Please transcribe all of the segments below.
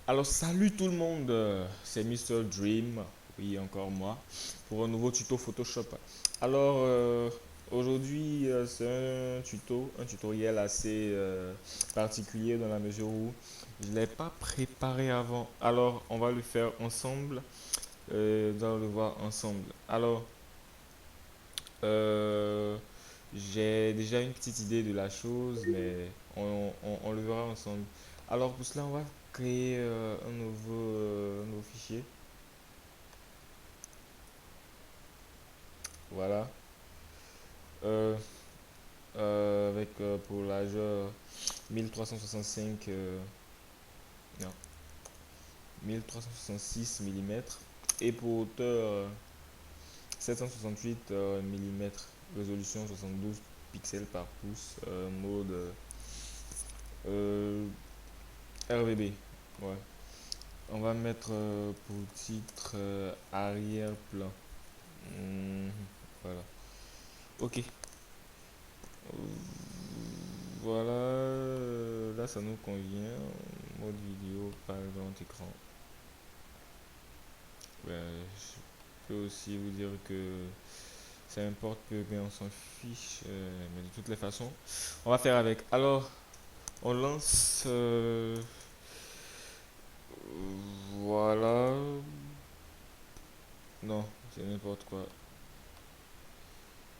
Alors salut tout le monde, c'est Mr. Dream, oui encore moi, pour un nouveau tuto Photoshop. Alors aujourd'hui c'est un tutoriel assez particulier dans la mesure où je ne l'ai pas préparé avant. Alors on va le faire ensemble, nous allons le voir ensemble. Alors euh, j'ai déjà une petite idée de la chose, mais on le verra ensemble. Alors pour cela, on va créer un nouveau fichier. Voilà. Euh, avec pour largeur 1365, non, 1366 mm. Et pour hauteur 768 mm. Résolution 72 pixels par pouce. Mode euh, RVB. Ouais. On va mettre pour titre arrière-plan. Mhm, voilà. Ok. Voilà. Là, ça nous convient. Mode vidéo, par grand écran. Ben, je peux aussi vous dire que ça importe peu, mais on s'en fiche. Mais de toutes les façons, on va faire avec. Alors, on lance. Voilà. Non, c'est n'importe quoi.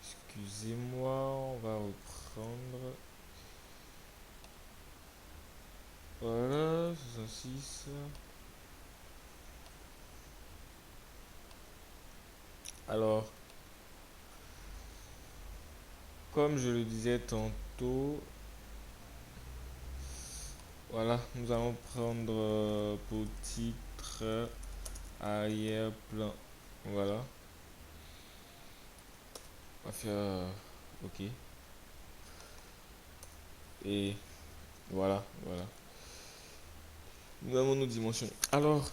Excusez-moi, on va reprendre. Voilà, 66. Alors, comme je le disais tantôt, voilà, nous allons prendre pour titre arrière-plan. Voilà, on va faire OK. Et voilà, voilà. Nous avons nos dimensions. Alors,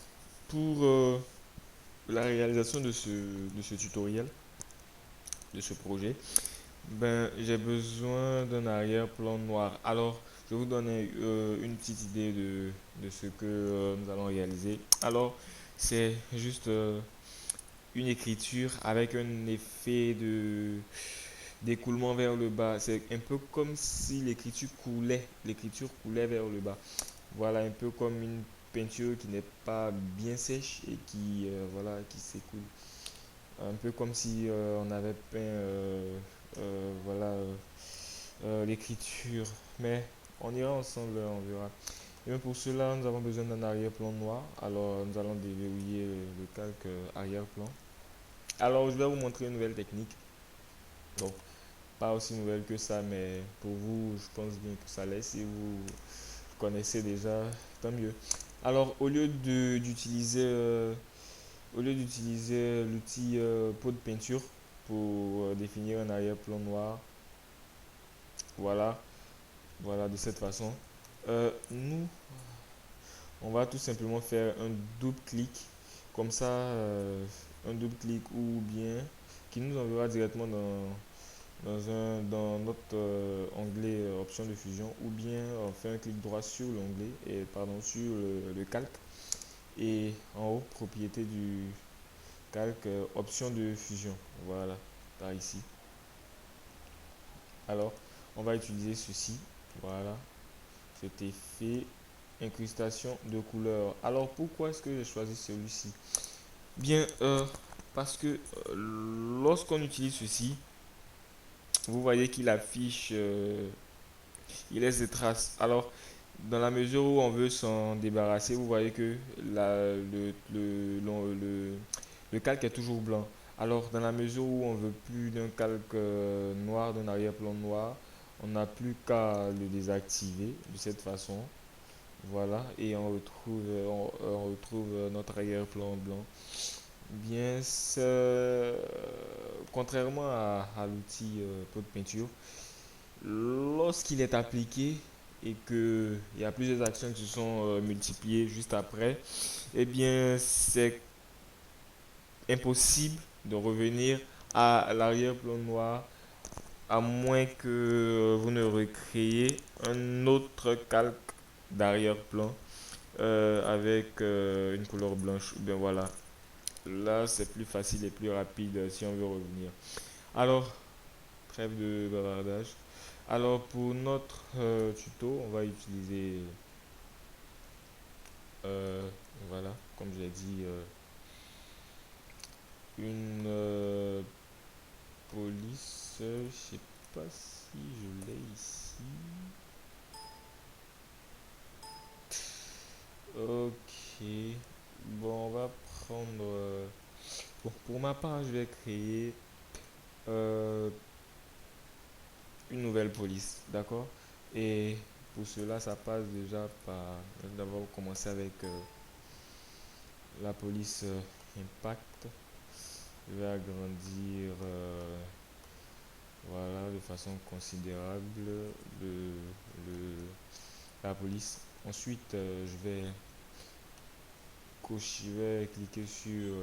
pour la réalisation de ce tutoriel, de ce projet, ben, j'ai besoin d'un arrière-plan noir. Alors, je vais vous donner une petite idée de ce que nous allons réaliser. Alors, c'est juste une écriture avec un effet d'écoulement vers le bas. C'est un peu comme si l'écriture coulait vers le bas. Voilà, un peu comme une peinture qui n'est pas bien sèche et qui, voilà, qui s'écoule. Un peu comme si on avait peint voilà, l'écriture. Mais on ira ensemble, on verra. Et bien pour cela, nous avons besoin d'un arrière-plan noir. Alors, nous allons déverrouiller le calque arrière-plan. Alors, je vais vous montrer une nouvelle technique. Donc, pas aussi nouvelle que ça, mais pour vous, je pense bien que ça l'est. Si vous connaissez déjà, tant mieux. Alors, au lieu d'utiliser l'outil pot de peinture pour définir un arrière-plan noir, voilà, voilà de cette façon. Nous, on va tout simplement faire un double clic, comme ça, un double clic ou bien qui nous enverra directement dans notre onglet option de fusion, ou bien on fait un clic droit sur l'onglet et pardon sur le calque et en haut propriété du calque option de fusion, voilà, par ici. Alors on va utiliser ceci, voilà, cet effet incrustation de couleur. Alors pourquoi est-ce que j'ai choisi celui-ci? Bien, parce que lorsqu'on utilise ceci, vous voyez qu'il affiche, il laisse des traces. Alors, dans la mesure où on veut s'en débarrasser, vous voyez que le calque est toujours blanc. Alors, dans la mesure où on veut plus d'un calque noir, d'un arrière-plan noir, on n'a plus qu'à le désactiver de cette façon. Voilà, et on retrouve notre arrière-plan blanc. Bien, contrairement à l'outil pot de peinture, lorsqu'il est appliqué et qu'il y a plusieurs actions qui se sont multipliées juste après, eh bien, c'est impossible de revenir à l'arrière-plan noir à moins que vous ne recréez un autre calque d'arrière-plan avec une couleur blanche. Bien voilà, là c'est plus facile et plus rapide si on veut revenir. Alors, trêve de bavardage. Alors pour notre tuto, on va utiliser, voilà, comme je l'ai dit, une police. Je sais pas si je l'ai ici. Ok. Bon, on va prendre. Bon, pour ma part, je vais créer euh, une nouvelle police, d'accord? Et pour cela, ça passe déjà par d'abord commencer avec la police Impact. Je vais agrandir, voilà, de façon considérable le- la police. Ensuite, je vais cliquer sur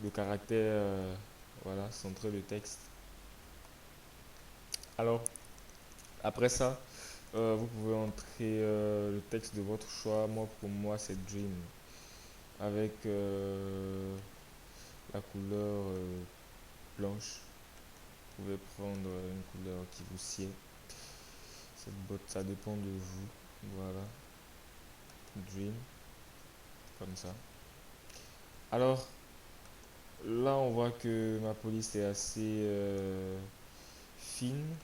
le caractère, voilà, centrer le texte. Alors, après ça, vous pouvez entrer le texte de votre choix. Moi, pour moi, c'est Dream avec la couleur blanche. Vous pouvez prendre une couleur qui vous sied. Cette botte, ça dépend de vous. Voilà, Dream, comme ça. Alors, là, on voit que ma police est assez fine.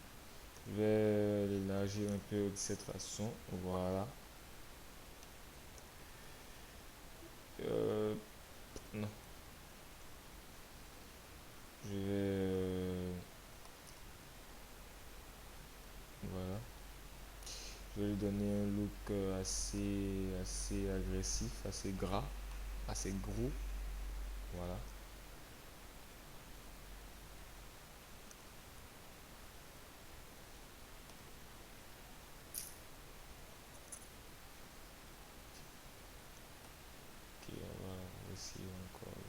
Je vais l'élargir un peu de cette façon. Voilà. Euh, non, je vais, voilà. Je vais lui donner un look assez agressif, assez gras, assez gros. Voilà. Ok, on va essayer encore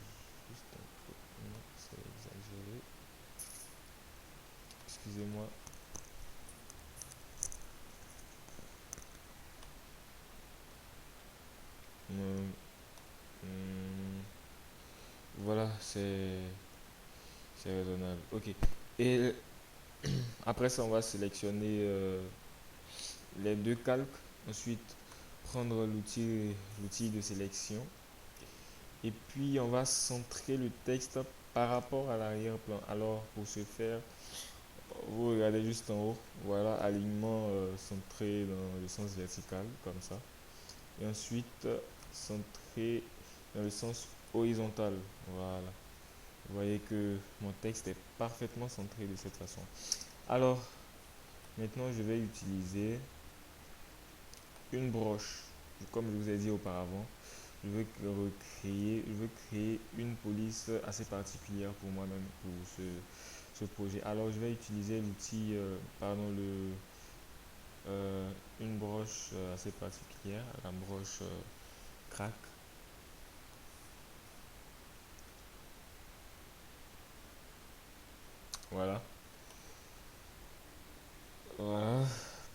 juste un peu. Non, c'est exagéré. Excusez-moi. Hum, hum, voilà, c'est raisonnable. Ok. Et après ça, on va sélectionner les deux calques. Ensuite, prendre l'outil de sélection. Et puis, on va centrer le texte par rapport à l'arrière-plan. Alors, pour ce faire, vous regardez juste en haut. Voilà, alignement centré dans le sens vertical, comme ça. Et ensuite, centré dans le sens horizontal. Voilà. Vous voyez que mon texte est parfaitement centré de cette façon. Alors, maintenant, je vais utiliser une broche. Comme je vous ai dit auparavant, je veux créer une police assez particulière pour moi-même pour ce projet. Alors, je vais utiliser l'outil, pardon, une broche assez particulière, la broche crack. Voilà. Voilà.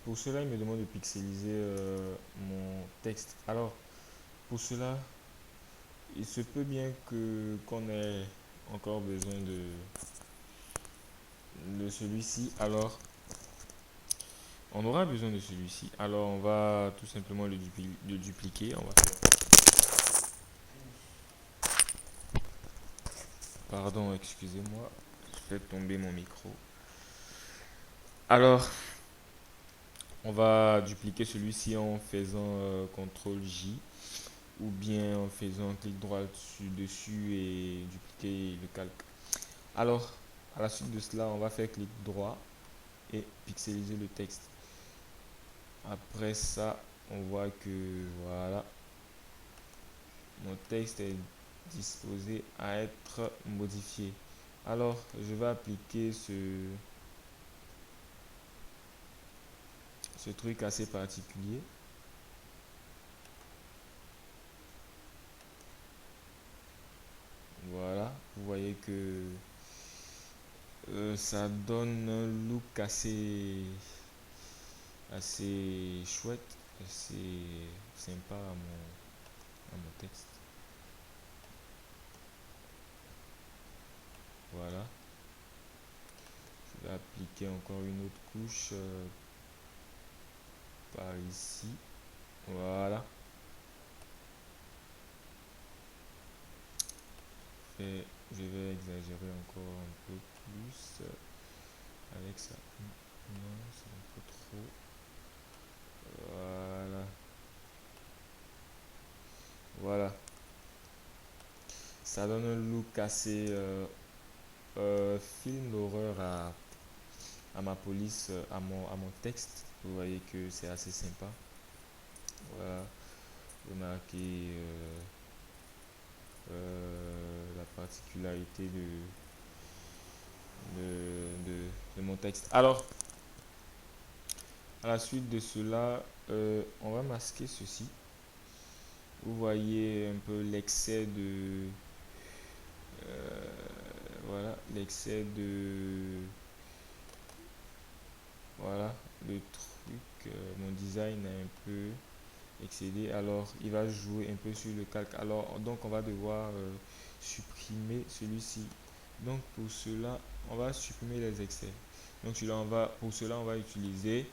Pour cela, il me demande de pixeliser mon texte. Alors, pour cela, il se peut bien que qu'on ait encore besoin de celui-ci. Alors, on aura besoin de celui-ci. Alors, on va tout simplement le dupliquer. On va faire... Pardon, excusez-moi. Je fais tomber mon micro. Alors, on va dupliquer celui-ci en faisant CTRL J ou bien en faisant clic droit dessus et dupliquer le calque. Alors, à la suite de cela, on va faire clic droit et pixeliser le texte. Après ça, on voit que voilà, mon texte est disposé à être modifié. Alors, je vais appliquer ce truc assez particulier. Voilà, vous voyez que ça donne un look assez chouette. assez sympa à mon texte. Voilà. Je vais appliquer encore une autre couche par ici. Voilà. Et je vais exagérer encore un peu plus avec ça. Non, c'est un peu trop. Voilà. Voilà. Ça donne un look assez film d'horreur à ma police, à mon texte. Vous voyez que c'est assez sympa. Voilà. Remarquez la particularité de mon texte. Alors, à la suite de cela, on va masquer ceci. Vous voyez un peu l'excès euh, voilà, l'excès de, voilà, le truc, mon design a un peu excédé. Alors, il va jouer un peu sur le calque. Alors, donc, on va devoir supprimer celui-ci. Donc, pour cela, on va supprimer les excès. Donc, pour cela, on va utiliser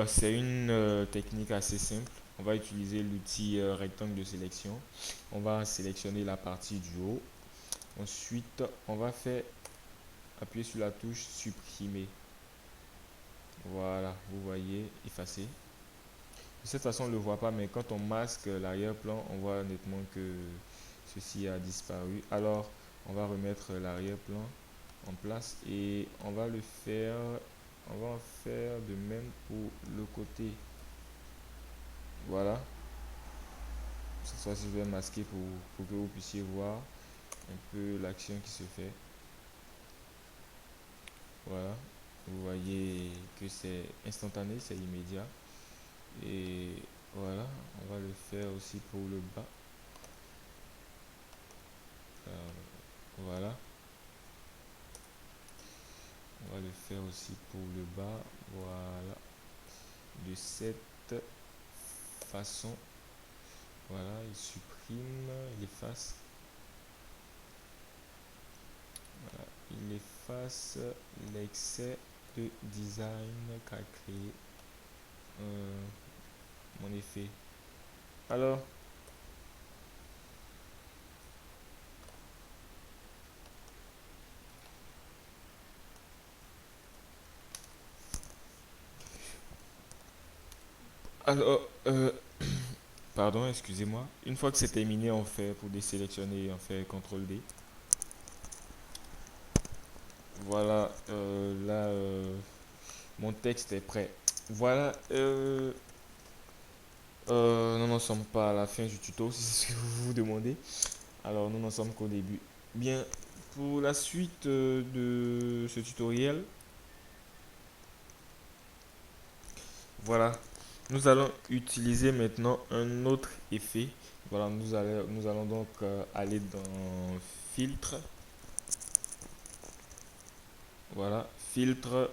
c'est une technique assez simple. On va utiliser l'outil rectangle de sélection. On va sélectionner la partie du haut. Ensuite, on va faire appuyer sur la touche supprimer. Voilà, vous voyez, effacer. De cette façon, on ne le voit pas, mais quand on masque l'arrière-plan, on voit nettement que ceci a disparu. Alors, on va remettre l'arrière-plan en place et on va en faire de même pour le côté. Voilà. Cette fois-ci, je vais masquer pour que vous puissiez voir un peu l'action qui se fait. Voilà. Vous voyez que c'est instantané, c'est immédiat. Et voilà, on va le faire aussi pour le bas. Voilà. On va le faire aussi pour le bas. Voilà. De cette façon. Voilà, il supprime, il efface. Voilà, il efface l'excès de design qu'a créé mon effet. Alors, alors, pardon, excusez-moi. Une fois que c'est terminé, on fait pour désélectionner, on fait CTRL D. Voilà, là, mon texte est prêt. Voilà, nous n'en sommes pas à la fin du tuto, si c'est ce que vous vous demandez. Alors, nous n'en sommes qu'au début. Bien, pour la suite de ce tutoriel, voilà, nous allons utiliser maintenant un autre effet. Voilà, nous allons donc aller dans filtre. Voilà, filtre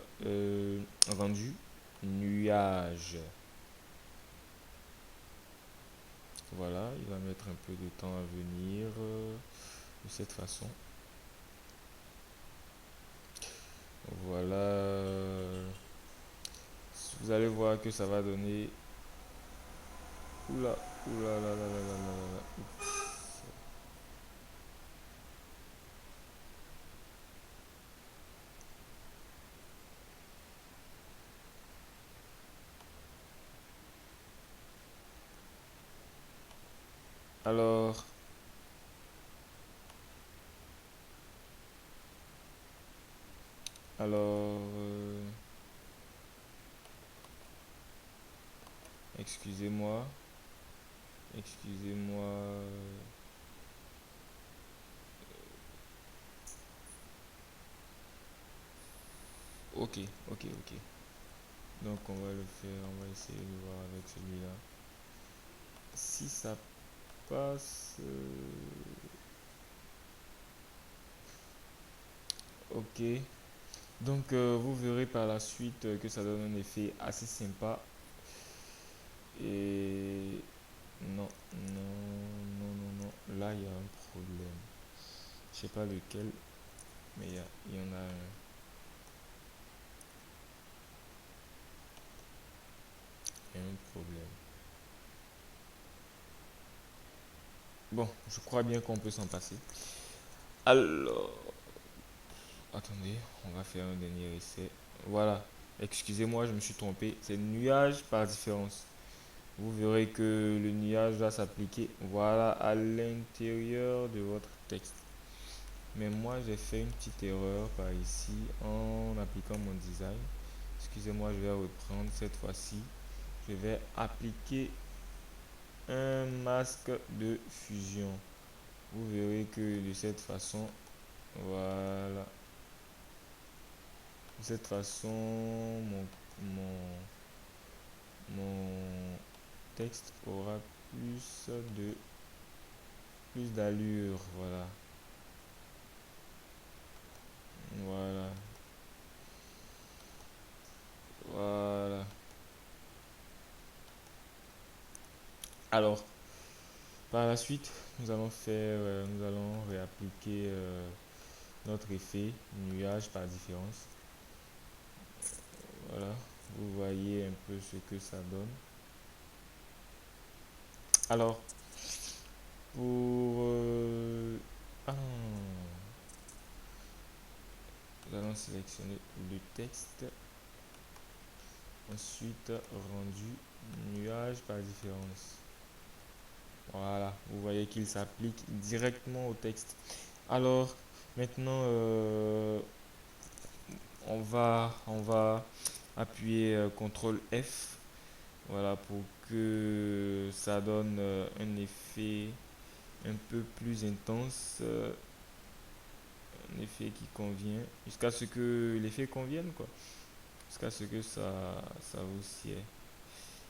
rendu, nuage. Voilà, il va mettre un peu de temps à venir de cette façon. Voilà, vous allez voir que ça va donner. Oula, oula, là, là, là, là, là, là, là. Alors, alors, excusez-moi, excusez-moi. Ok, ok, ok. Donc on va le faire, on va essayer de voir avec celui-là. Si ça passe. Ok. Donc vous verrez par la suite que ça donne un effet assez sympa. là, il y a un problème. Je sais pas lequel, mais il y en a un. Il y a un problème. Bon, je crois bien qu'on peut s'en passer. Alors, attendez, on va faire un dernier essai. Voilà. Excusez-moi, je me suis trompé. C'est nuage par différence. Vous verrez que le nuage va s'appliquer, voilà, à l'intérieur de votre texte. Mais moi, j'ai fait une petite erreur par ici en appliquant mon design. Excusez-moi, je vais reprendre cette fois-ci. Je vais appliquer un masque de fusion. Vous verrez que de cette façon, voilà, de cette façon, mon texte aura plus d'allure, voilà, voilà, voilà. Alors, par la suite, nous allons réappliquer notre effet nuage par différence. Voilà, vous voyez un peu ce que ça donne. Alors, pour ah, nous allons sélectionner le texte. Ensuite, rendu nuage par différence. Voilà, vous voyez qu'il s'applique directement au texte. Alors, maintenant, on va appuyer CTRL F, voilà, pour que ça donne un effet un peu plus intense, un effet qui convient, jusqu'à ce que l'effet convienne, quoi, jusqu'à ce que ça vous sied.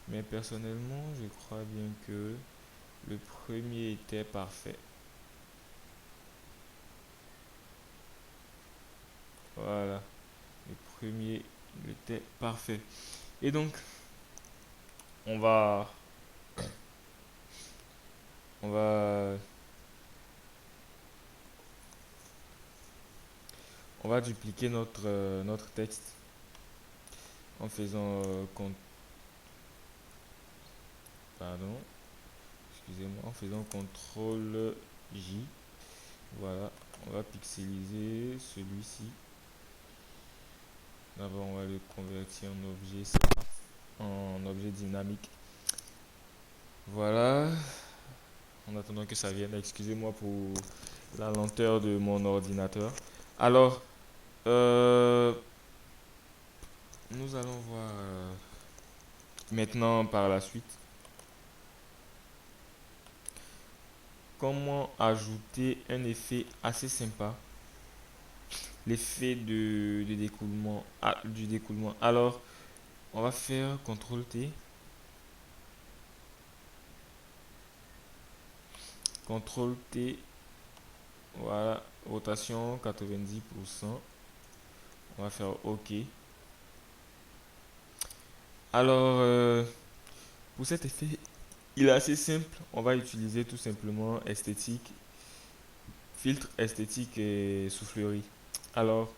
Mais personnellement, je crois bien que le premier était parfait. Voilà, le premier il était parfait. Et donc, on va, on va, on va dupliquer notre texte en faisant, pardon, excusez-moi, en faisant CTRL J. Voilà, on va pixeliser celui-ci. D'abord, on va le convertir en objet dynamique. Voilà, en attendant que ça vienne. Excusez-moi pour la lenteur de mon ordinateur. Alors, euh, nous allons voir maintenant par la suite comment ajouter un effet assez sympa, l'effet de découlement, du découlement. Alors, on va faire CTRL T, CTRL T, voilà, rotation 90%. On va faire OK. Alors, pour cet effet, il est assez simple. On va utiliser tout simplement esthétique, filtre esthétique et soufflerie. Alors,